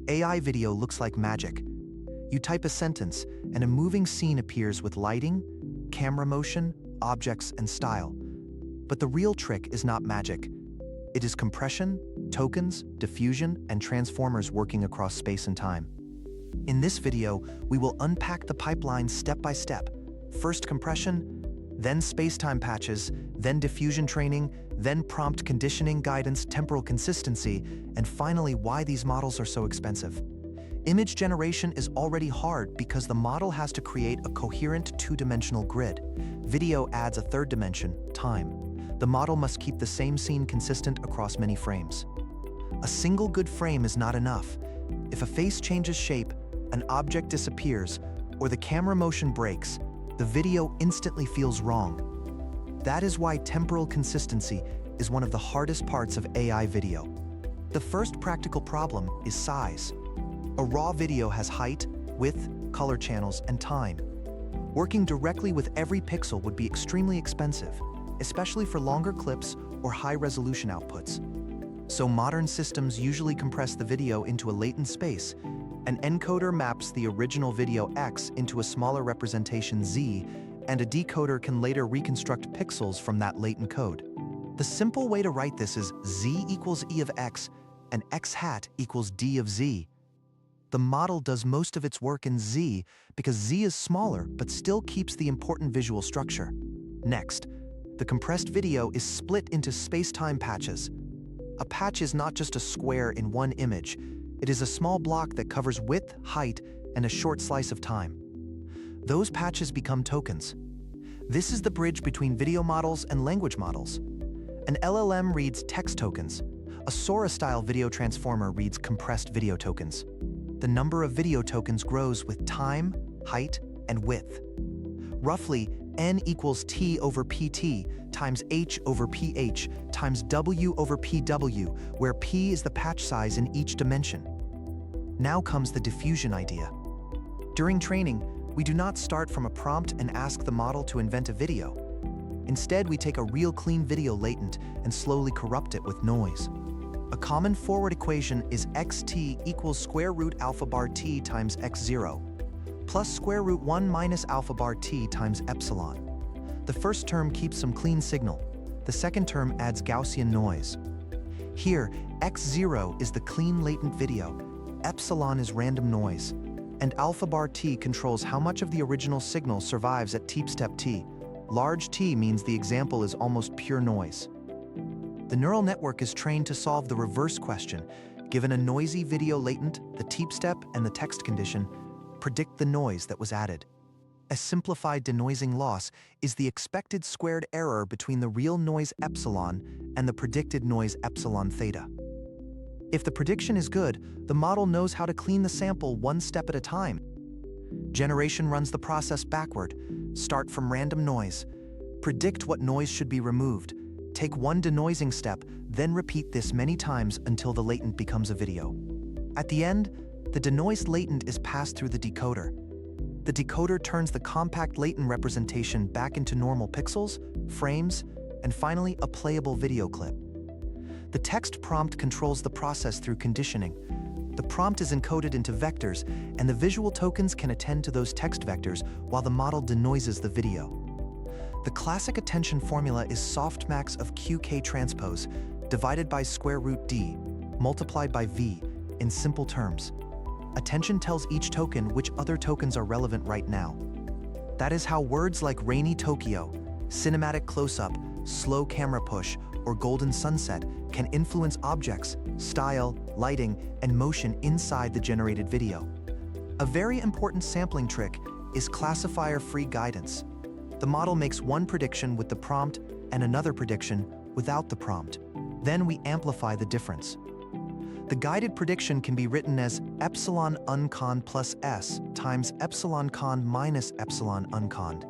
AI video looks like magic. You type a sentence, and a moving scene appears with lighting, camera motion, objects, and style. But the real trick is not magic. It is compression, tokens, diffusion, and transformers working across space and time. In this video, we will unpack the pipeline step by step. First compression, then space-time patches, then diffusion training, then prompt conditioning guidance, temporal consistency, and finally why these models are so expensive. Image generation is already hard because the model has to create a coherent two-dimensional grid. Video adds a third dimension, time. The model must keep the same scene consistent across many frames. A single good frame is not enough. If a face changes shape, an object disappears, or the camera motion breaks, the video instantly feels wrong. That is why temporal consistency is one of the hardest parts of AI video. The first practical problem is size. A raw video has height, width, color channels, and time. Working directly with every pixel would be extremely expensive, especially for longer clips or high-resolution outputs. So modern systems usually compress the video into a latent space. An encoder maps the original video X into a smaller representation Z, and a decoder can later reconstruct pixels from that latent code. The simple way to write this is Z equals E of X, and X hat equals D of Z. The model does most of its work in Z because Z is smaller but still keeps the important visual structure. Next, the compressed video is split into space-time patches. A patch is not just a square in one image. It is a small block that covers width, height, and a short slice of time. Those patches become tokens. This is the bridge between video models and language models. An LLM reads text tokens. A Sora-style video transformer reads compressed video tokens. The number of video tokens grows with time, height, and width. Roughly, N equals T over PT times H over PH times W over PW, where P is the patch size in each dimension. Now comes the diffusion idea. During training, we do not start from a prompt and ask the model to invent a video. Instead, we take a real clean video latent and slowly corrupt it with noise. A common forward equation is xt equals square root alpha bar t times x0 plus square root 1 minus alpha bar t times epsilon. The first term keeps some clean signal. The second term adds Gaussian noise. Here, x0 is the clean latent video, epsilon is random noise, and alpha bar t controls how much of the original signal survives at step t. Large T means the example is almost pure noise. The neural network is trained to solve the reverse question. Given a noisy video latent, the step and the text condition, predict the noise that was added. A simplified denoising loss is the expected squared error between the real noise epsilon and the predicted noise epsilon theta. If the prediction is good, the model knows how to clean the sample one step at a time. Generation runs the process backward. Start from random noise. Predict what noise should be removed. Take one denoising step, then repeat this many times until the latent becomes a video. At the end, the denoised latent is passed through the decoder. The decoder turns the compact latent representation back into normal pixels, frames, and finally a playable video clip. The text prompt controls the process through conditioning. The prompt is encoded into vectors, and the visual tokens can attend to those text vectors while the model denoises the video. The classic attention formula is softmax of QK transpose divided by square root D multiplied by V in simple terms. Attention tells each token which other tokens are relevant right now. That is how words like rainy Tokyo, cinematic close-up, slow camera push, or golden sunset can influence objects, style, lighting, and motion inside the generated video. A very important sampling trick is classifier-free guidance. The model makes one prediction with the prompt and another prediction without the prompt. Then we amplify the difference. The guided prediction can be written as epsilon uncon plus S times epsilon con minus epsilon uncon.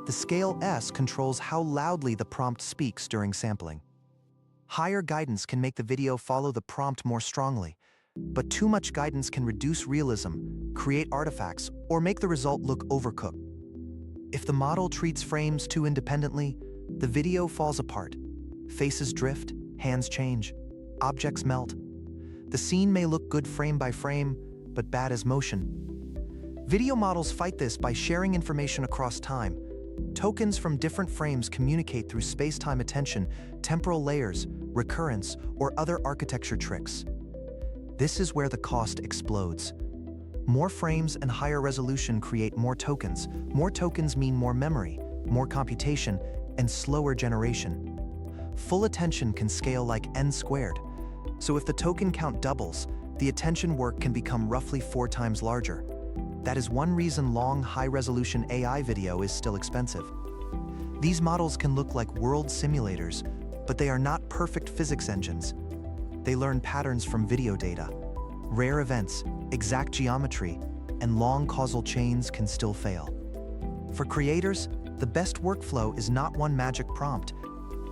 The scale S controls how loudly the prompt speaks during sampling. Higher guidance can make the video follow the prompt more strongly, but too much guidance can reduce realism, create artifacts, or make the result look overcooked. If the model treats frames too independently, the video falls apart. Faces drift, hands change, objects melt. The scene may look good frame by frame, but bad as motion. Video models fight this by sharing information across time. Tokens from different frames communicate through space-time attention, temporal layers, recurrence, or other architecture tricks. This is where the cost explodes. More frames and higher resolution create more tokens. More tokens mean more memory, more computation, and slower generation. Full attention can scale like n squared. So if the token count doubles, the attention work can become roughly 4 times larger. That is one reason long, high-resolution AI video is still expensive. These models can look like world simulators, but they are not perfect physics engines. They learn patterns from video data. Rare events, exact geometry, and long causal chains can still fail. For creators, the best workflow is not one magic prompt.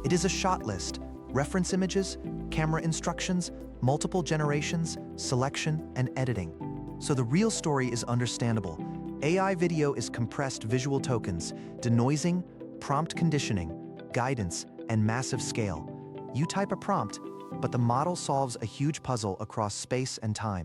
It is a shot list, reference images, camera instructions, multiple generations, selection, and editing. So the real story is understandable. AI video is compressed visual tokens, denoising, prompt conditioning, guidance, and massive scale. You type a prompt, but the model solves a huge puzzle across space and time.